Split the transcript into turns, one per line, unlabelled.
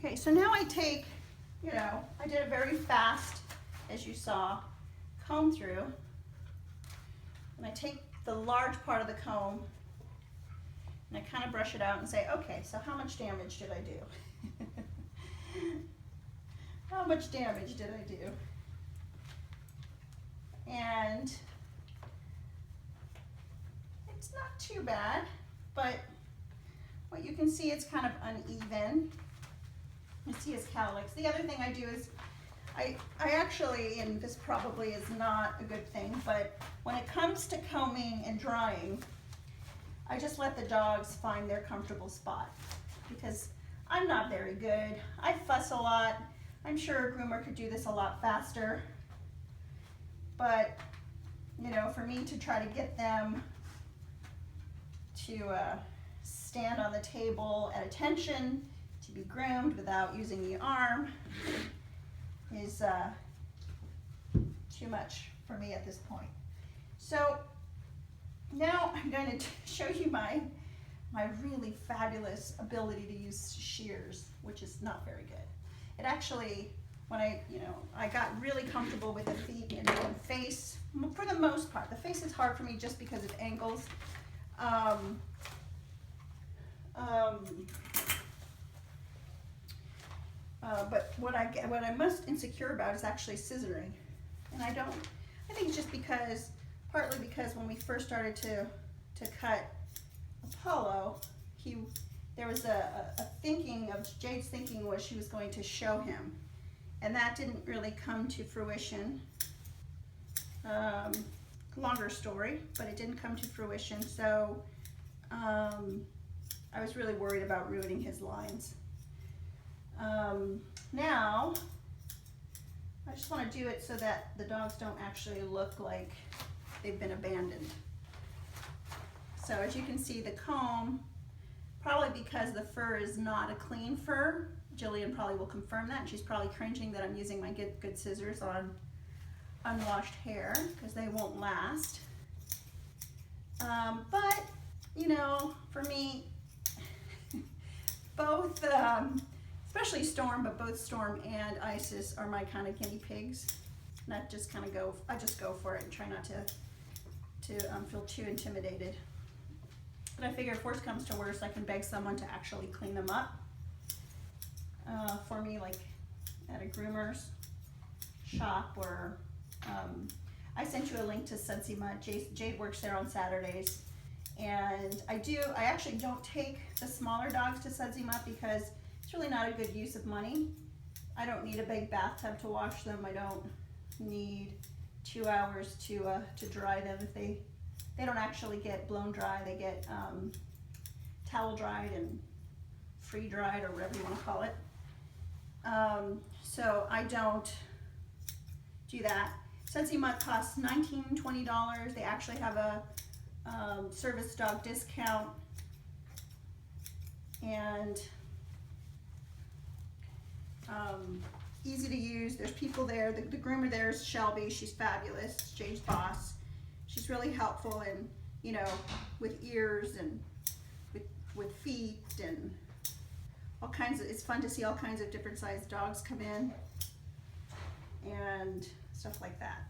Okay, so now I take, you know, I did a very fast, as you saw, comb through, and I take the large part of the comb and I kind of brush it out and say, okay, so how much damage did I do? How much damage did I do? And it's not too bad, but what you can see, it's kind of uneven. You see his cowlicks. The other thing I do is I actually, and this probably is not a good thing, but when it comes to combing and drying, I just let the dogs find their comfortable spot, because I'm not very good. I fuss a lot. I'm sure a groomer could do this a lot faster, but you know, for me to try to get them to stand on the table at attention, to be groomed without using the arm, is too much for me at this point. So now I'm going to show you my really fabulous ability to use shears, which is not very good. It actually, when I got really comfortable with the feet and the face, for the most part. The face is hard for me just because of angles. But what I'm most insecure about is actually scissoring, and I think it's just because, partly because when we first started to cut Apollo, there was Jade's thinking was she was going to show him, and that didn't really come to fruition. Longer story, but it didn't come to fruition, so I was really worried about ruining his lines. Now, I just want to do it so that the dogs don't actually look like they've been abandoned. So as you can see, the comb, probably because the fur is not a clean fur, Jillian probably will confirm that, and she's probably cringing that I'm using my good scissors on unwashed hair, because they won't last. But, you know, for me, both, especially Storm, but both Storm and Isis are my kind of guinea pigs. And I just go for it and try not to feel too intimidated. But I figure if worst comes to worst, I can beg someone to actually clean them up for me, like at a groomer's shop, or I sent you a link to Sudsy Mutt. Jade works there on Saturdays. And I actually don't take the smaller dogs to Sudsy Mutt because it's really not a good use of money. I don't need a big bathtub to wash them. I don't need 2 hours to dry them. If they don't actually get blown dry, they get towel dried and free dried, or whatever you want to call it. So I don't do that. Sudsy Mutt costs $19, $20. They actually have a service dog discount, and easy to use. There's people there. The groomer there is Shelby. She's fabulous. Jade's boss. She's really helpful, and you know, with ears and with feet and all kinds of. It's fun to see all kinds of different sized dogs come in and stuff like that.